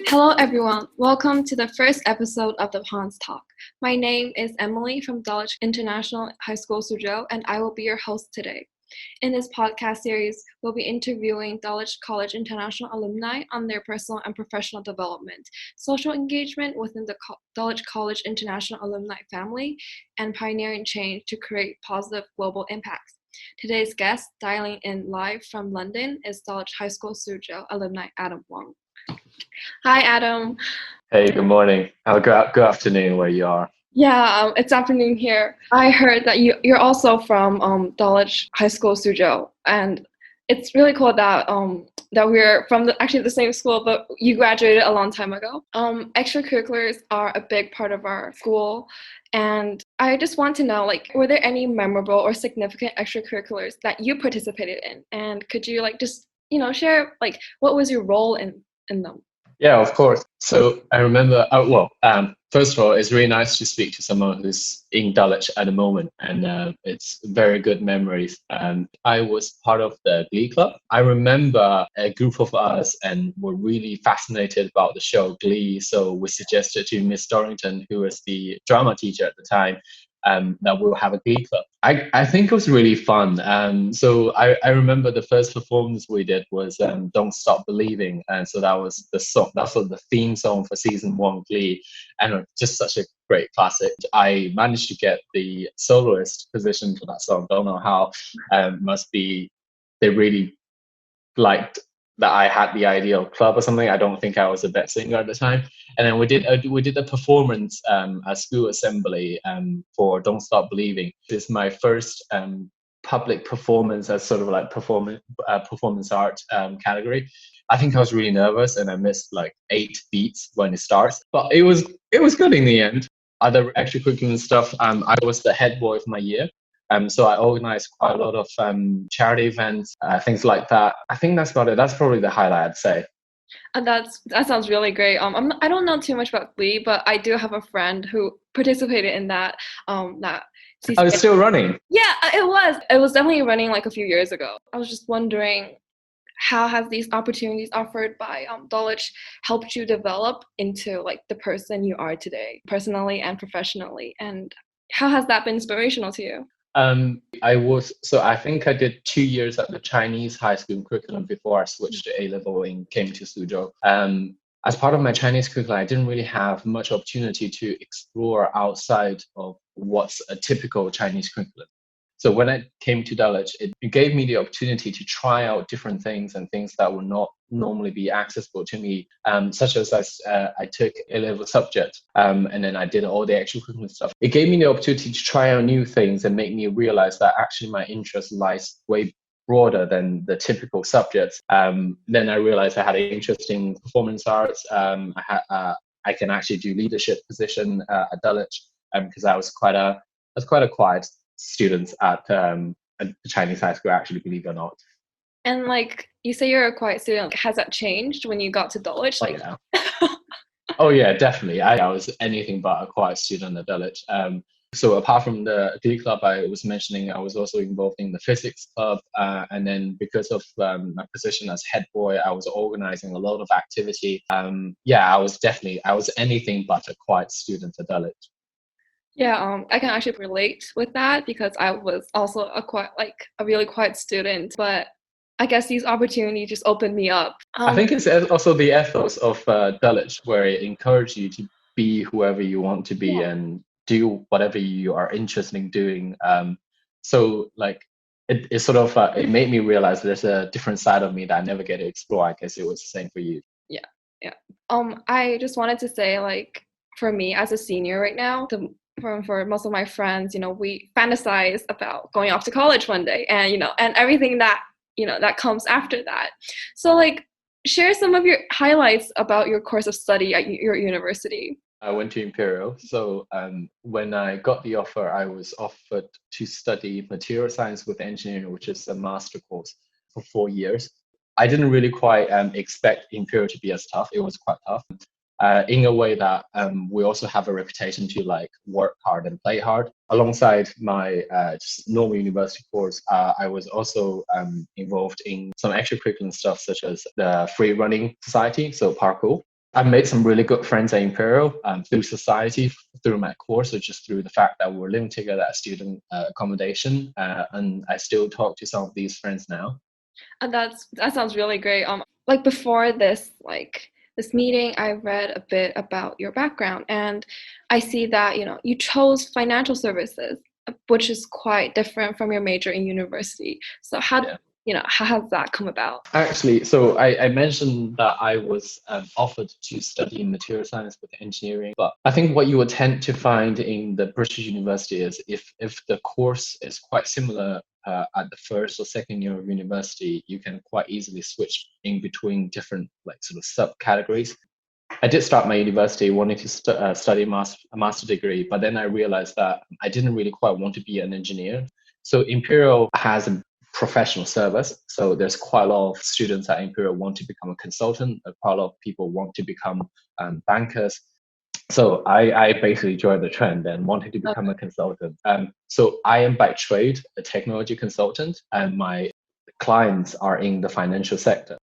Hello, everyone. Welcome to the first episode of the Pons Talk. My name is Emily from Dulwich International High School, Suzhou, and I will be your host today. In this podcast series, we'll be interviewing Dulwich College International alumni on their personal and professional development, social engagement within the Dulwich College International alumni family, and pioneering change to create positive global impacts. Today's guest, dialing in live from London, is Dulwich High School Suzhou alumni Adam Wong. Hi, Adam. Hey, good morning. Good afternoon where you are. Yeah, it's afternoon here. I heard that you're also from Dulwich High School, Suzhou, and it's really cool that that we're from the same school, but you graduated a long time ago. Extracurriculars are a big part of our school, and I just want to know, like, were there any memorable or significant extracurriculars that you participated in, and could you share what was your role in them? Yeah, of course. So I remember, first of all, it's really nice to speak to someone who's in Dulwich at the moment, and it's very good memories. I was part of the Glee Club. I remember a group of us and were really fascinated about the show Glee. So we suggested to Miss Dorrington, who was the drama teacher at the time, that we'll have a Glee Club. I think it was really fun. So I remember the first performance we did was Don't Stop Believing. And so that was the song, that's the theme song for season 1 Glee. And just such a great classic. I managed to get the soloist position for that song. Don't know how. Must be they really liked that I had the ideal club or something. I don't think I was the best singer at the time. And then we did a performance at school assembly for Don't Stop Believing. This is my first public performance as sort of like performance art category. I think I was really nervous and I missed like 8 beats when it starts, but it was good in the end. Other extracurricular stuff, I was the head boy of my year. So I organized quite a lot of charity events, things like that. I think that's about it. That's probably the highlight, I'd say. And that sounds really great. I don't know too much about Glee, but I do have a friend who participated in that season. Oh, it's still running. Yeah, it was. It was definitely running like a few years ago. I was just wondering, how has these opportunities offered by Dulwich helped you develop into like the person you are today, personally and professionally? And how has that been inspirational to you? I think I did 2 years at the Chinese high school curriculum before I switched to A-level and came to Suzhou. As part of my Chinese curriculum, I didn't really have much opportunity to explore outside of what's a typical Chinese curriculum. So when I came to Dulwich, it gave me the opportunity to try out different things and things that would not normally be accessible to me, such as I took A-level subject and then I did all the extracurricular stuff. It gave me the opportunity to try out new things and make me realize that actually my interest lies way broader than the typical subjects. Then I realized I had an interest in performance arts. I can actually do leadership position at Dulwich because I was quite a quiet student at the Chinese high school, actually, believe it or not. And like you say, you're a quiet student. Has that changed when you got to Dulwich? Oh, yeah. Oh yeah, definitely. I was anything but a quiet student at Dulwich. So apart from the Glee Club I was mentioning, I was also involved in the physics club. And then because of my position as head boy, I was organizing a lot of activity. I was anything but a quiet student at Dulwich. Yeah, I can actually relate with that because I was also a really quiet student, but I guess these opportunities just opened me up. I think it's also the ethos of Dulwich, where it encourages you to be whoever you want to be and do whatever you are interested in doing. So like it sort of it made me realize there's a different side of me that I never get to explore. I guess it was the same for you. Yeah, yeah. I just wanted to say, like, for me as a senior right now, for most of my friends, we fantasize about going off to college one day, and and everything that that comes after that. So like, share some of your highlights about your course of study at your university. I went to Imperial. So when I got the offer, I was offered to study material science with engineering, which is a master course for 4 years. I didn't really quite expect Imperial to be as tough. It was quite tough. in a way that we also have a reputation to like work hard and play hard. Alongside my just normal university course, I was also involved in some extracurricular stuff such as the free running society, so parkour. I've made some really good friends at Imperial through society, through my course, or just through the fact that we're living together at student accommodation. And I still talk to some of these friends now. And that sounds really great. Like before this meeting, I read a bit about your background, and I see that you chose financial services, which is quite different from your major in university. So how has that come about? Actually, so I mentioned that I was offered to study material science with engineering, but I think what you would tend to find in the British university is if the course is quite similar at the first or second year of university, you can quite easily switch in between different like sort of subcategories. I did start my university wanting to study a master degree, but then I realized that I didn't really quite want to be an engineer. So Imperial has a professional service. So there's quite a lot of students at Imperial want to become a consultant. Quite a lot of people want to become bankers. So I basically joined the trend and wanted to become a consultant. So I am by trade a technology consultant, and my clients are in the financial sector.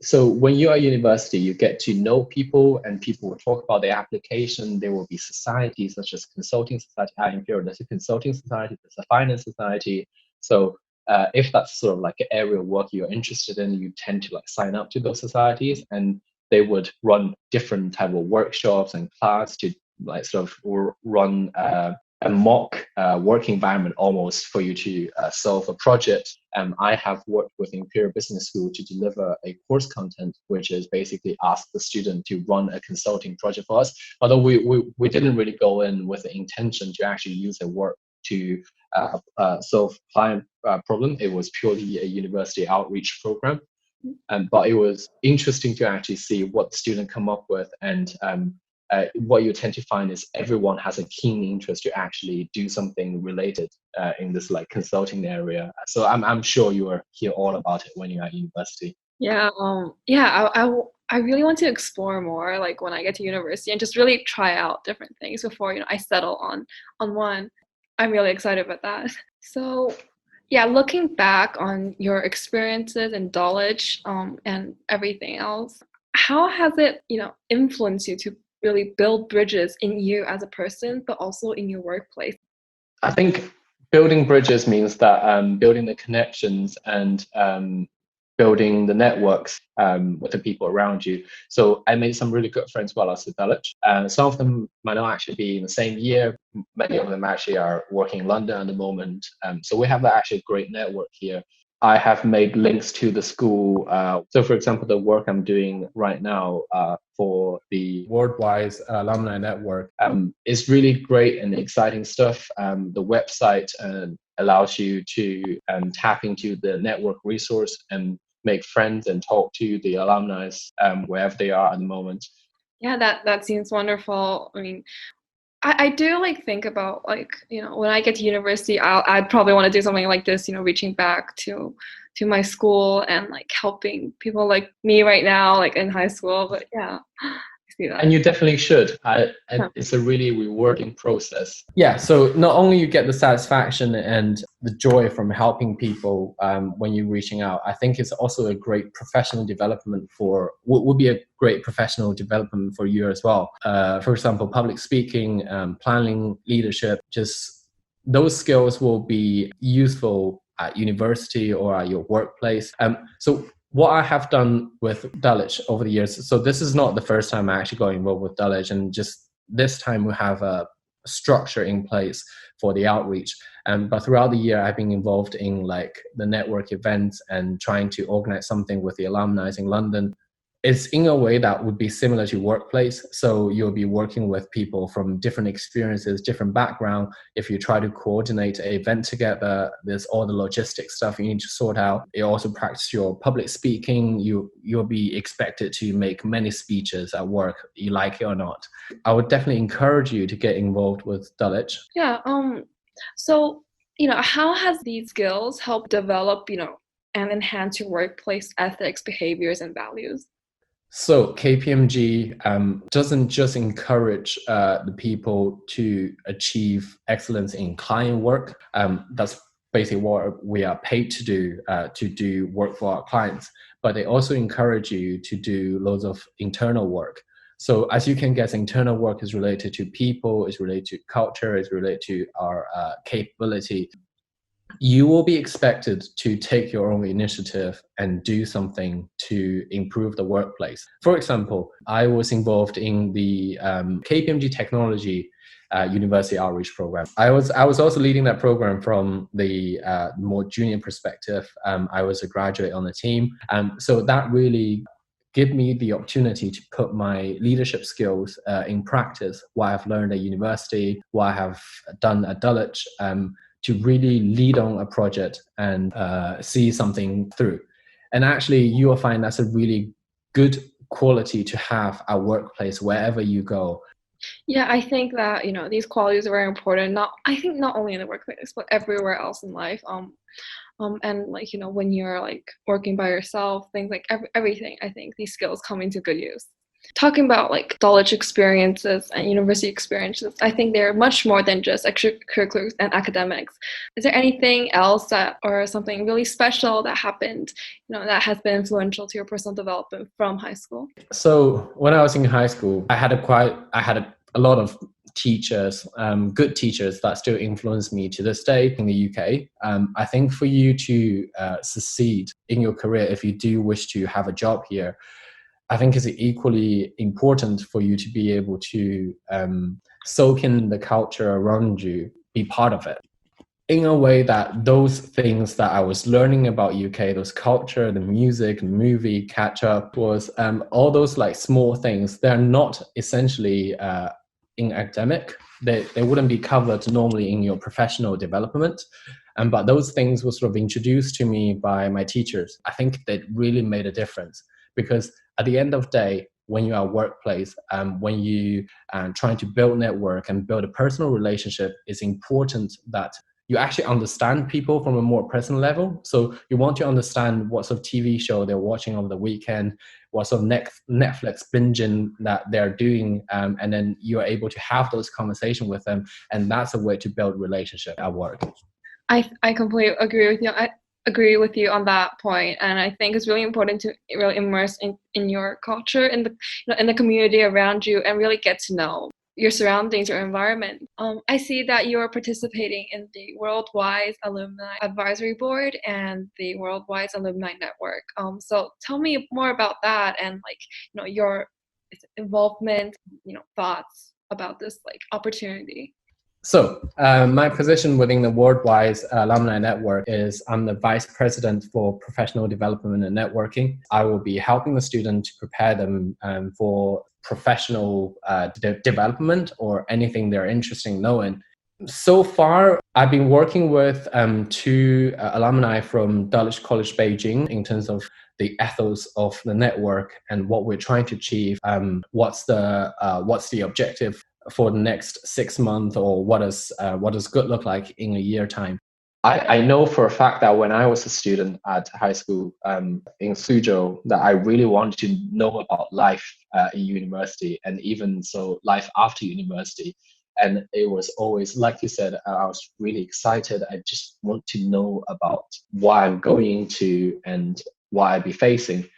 So when you're at university, you get to know people, and people will talk about their application. There will be societies such as consulting society at Imperial. There's a consulting society, there's a finance society. So if that's sort of like an area of work you're interested in, you tend to like sign up to those societies, and they would run different type of workshops and class to like sort of run a mock work environment almost for you to solve a project. I have worked with Imperial Business School to deliver a course content, which is basically ask the student to run a consulting project for us. Although we didn't really go in with the intention to actually use their work to solve client problem. It was purely a university outreach program. But it was interesting to actually see what the student come up with, and what you tend to find is everyone has a keen interest to actually do something related in this like consulting area. So I'm sure you will hear all about it when you're at university. Yeah, I really want to explore more like when I get to university and just really try out different things before I settle on one. I'm really excited about that. So yeah, looking back on your experiences in Dulwich and everything else, how has it influenced you to really build bridges in you as a person, but also in your workplace? I think building bridges means that building the connections and building the networks with the people around you. So I made some really good friends while I was at Dulwich. Some of them might not actually be in the same year. Many of them actually are working in London at the moment. So we have actually a great network here. I have made links to the school. So, for example, the work I'm doing right now for the Worldwide Alumni Network is really great and exciting stuff. The website allows you to tap into the network resource and make friends and talk to the alumni wherever they are at the moment. Yeah, that seems wonderful. I mean, I do think about when I get to university, I'd probably want to do something like this, reaching back to my school and helping people like me right now, in high school. But yeah, I see that. And you definitely should. It's a really rewarding process. Yeah. So not only you get the satisfaction and the joy from helping people when you're reaching out, I think it's also a great professional development would be a great professional development for you as well. For example, public speaking, planning, leadership, just those skills will be useful at university or at your workplace. So what I have done with Dulwich over the years, so this is not the first time I actually got involved with Dulwich, and just this time we have a structure in place for the outreach. But throughout the year, I've been involved in the network events and trying to organize something with the alumni in London. It's in a way that would be similar to workplace. So you'll be working with people from different experiences, different background. If you try to coordinate an event together, there's all the logistics stuff you need to sort out. You also practice your public speaking. You'll be expected to make many speeches at work, you like it or not. I would definitely encourage you to get involved with Dulwich. Yeah. So how has these skills helped develop and enhance your workplace ethics, behaviors, and values? So KPMG doesn't just encourage the people to achieve excellence in client work. That's basically what we are paid to do work for our clients. But they also encourage you to do loads of internal work. So as you can guess, internal work is related to people, is related to culture, is related to our capability. You will be expected to take your own initiative and do something to improve the workplace. For example, I was involved in the KPMG Technology University Outreach Program. I was also leading that program from the more junior perspective. I was a graduate on the team, so that really give me the opportunity to put my leadership skills in practice, what I've learned at university, what I have done at Dulwich, to really lead on a project and see something through. And actually, you will find that's a really good quality to have at workplace wherever you go. Yeah, I think that, these qualities are very important. Not only in the workplace, but everywhere else in life. And like, when you're like working by yourself, things like everything, I think these skills come into good use. Talking about like college experiences and university experiences, I think they're much more than just extracurriculars and academics. Is there anything else or something really special that happened, that has been influential to your personal development from high school? So when I was in high school, I had a lot of teachers, good teachers that still influence me to this day in the UK. I think for you to succeed in your career, if you do wish to have a job here, I think it's equally important for you to be able to soak in the culture around you, be part of it. In a way that those things that I was learning about UK, those culture, the music, movie, catch up, was all those like small things. They're not essentially in academic. They wouldn't be covered normally in your professional development. But those things were sort of introduced to me by my teachers. I think that really made a difference because at the end of the day, when you are workplace, when you trying to build network and build a personal relationship, it's important that you actually understand people from a more personal level. So you want to understand what sort of TV show they're watching over the weekend, what sort of Netflix binging that they're doing, and then you're able to have those conversations with them, and that's a way to build relationship at work. I completely agree with you. I agree with you on that point, and I think it's really important to really immerse in your culture, in the community around you, and really get to know your surroundings, your environment. I see that you are participating in the Worldwide Alumni Advisory Board and the Worldwide Alumni Network. So tell me more about that and like your involvement, thoughts about this like opportunity. So my position within the Worldwide Alumni Network is I'm the Vice President for Professional Development and Networking. I will be helping the student to prepare them for professional development or anything they're interested in knowing. So far, I've been working with two alumni from Dulwich College Beijing in terms of the ethos of the network and what we're trying to achieve. What's the objective for the next 6 months, or what does good look like in a year time? I know for a fact that when I was a student at high school in Suzhou, that I really wanted to know about life in university, and even so life after university. And it was always, like you said, I was really excited. I just want to know about what I'm going to and what I'd be facing.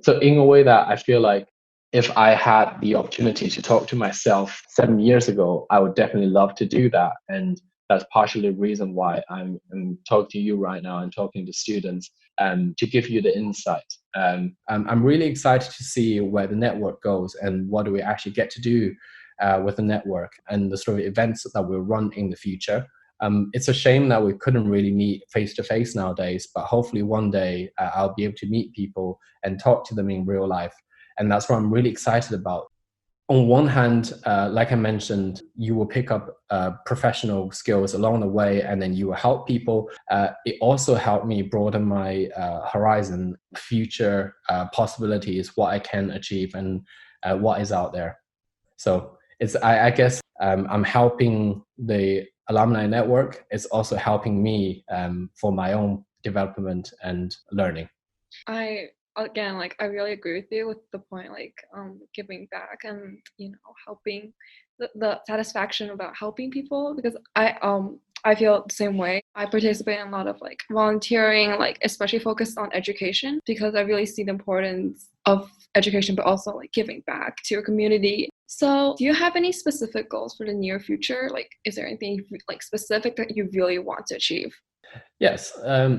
So in a way that I feel like if I had the opportunity to talk to myself 7 years ago, I would definitely love to do that. And that's partially the reason why I'm talking to you right now and talking to students to give you the insight. I'm really excited to see where the network goes and what do we actually get to do with the network and the sort of events that we'll run in the future. It's a shame that we couldn't really meet face to face nowadays, but hopefully one day I'll be able to meet people and talk to them in real life. And that's what I'm really excited about. On one hand, like I mentioned, you will pick up professional skills along the way, and then you will help people. It also helped me broaden my horizon, future possibilities, what I can achieve, and what is out there. So I guess I'm helping the alumni network. It's also helping me for my own development and learning. I again, like I really agree with you with the point, like giving back and helping, the satisfaction about helping people, because I feel the same way. I participate in a lot of like volunteering, like especially focused on education, because I really see the importance of education, but also like giving back to your community. So do you have any specific goals for the near future? Like, is there anything like specific that you really want to achieve? Yes.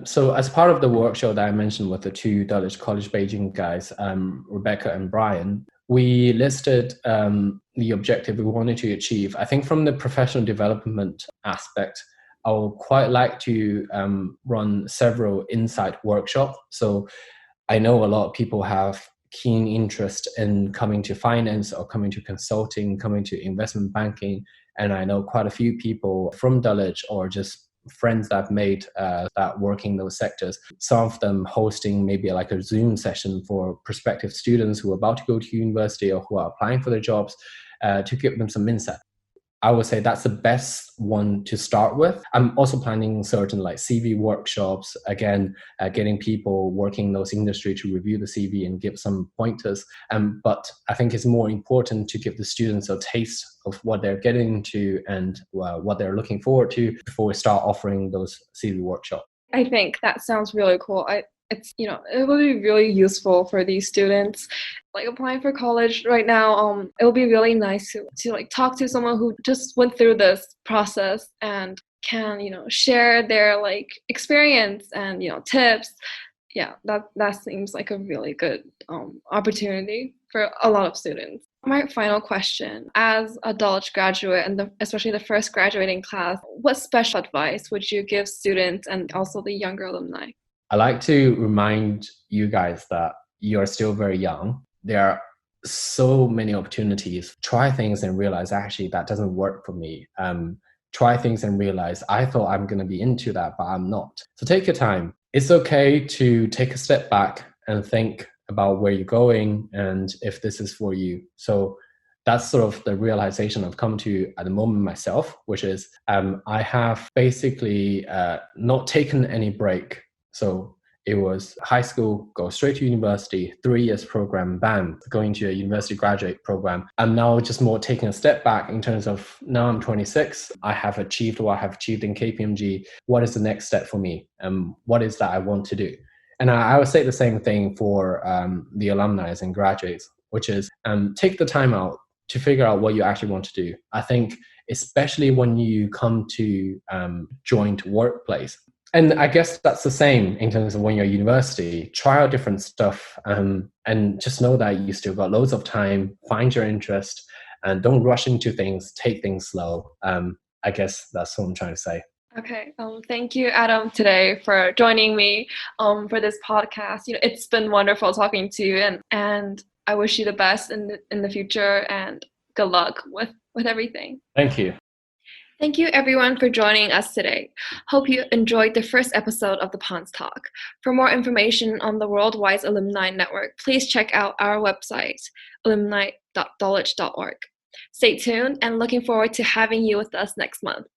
So as part of the workshop that I mentioned with the two Dulwich College Beijing guys, Rebecca and Brian, we listed the objective we wanted to achieve. I think from the professional development aspect, I would quite like to run several insight workshops. So I know a lot of people have keen interest in coming to finance or coming to consulting, coming to investment banking. And I know quite a few people from Dulwich or just friends that I've made that work in those sectors. Some of them hosting maybe like a Zoom session for prospective students who are about to go to university or who are applying for their jobs to give them some insight. I would say that's the best one to start with. I'm also planning certain like CV workshops, again, getting people working in those industries to review the CV and give some pointers. But I think it's more important to give the students a taste of what they're getting into and what they're looking forward to before we start offering those CV workshops. I think that sounds really cool. It will be really useful for these students like applying for college right now. It will be really nice to like talk to someone who just went through this process and can share their like experience and tips. Yeah, that seems like a really good opportunity for a lot of students. My final question: as a Dulwich graduate and especially the first graduating class, what special advice would you give students and also the younger alumni? I like to remind you guys that you're still very young. There are so many opportunities. Try things and realize actually that doesn't work for me. Try things and realize I thought I'm going to be into that, but I'm not. So take your time. It's okay to take a step back and think about where you're going and if this is for you. So that's sort of the realization I've come to at the moment myself, which is I have basically not taken any break. So it was high school, go straight to university, 3 years program, bam, going to a university graduate program. I'm now just more taking a step back in terms of now I'm 26. I have achieved what I have achieved in KPMG. What is the next step for me? What is that I want to do? And I would say the same thing for the alumni and graduates, which is take the time out to figure out what you actually want to do. I think especially when you come to joint workplace, and I guess that's the same in terms of when you're at university. Try out different stuff and just know that you still got loads of time. Find your interest and don't rush into things. Take things slow. I guess that's what I'm trying to say. Okay. Thank you, Adam, today for joining me for this podcast. It's been wonderful talking to you, and I wish you the best in the future and good luck with everything. Thank you. Thank you everyone for joining us today. Hope you enjoyed the first episode of the Pons Talk. For more information on the Worldwide Alumni Network, please check out our website, alumni.dulwich.org. Stay tuned and looking forward to having you with us next month.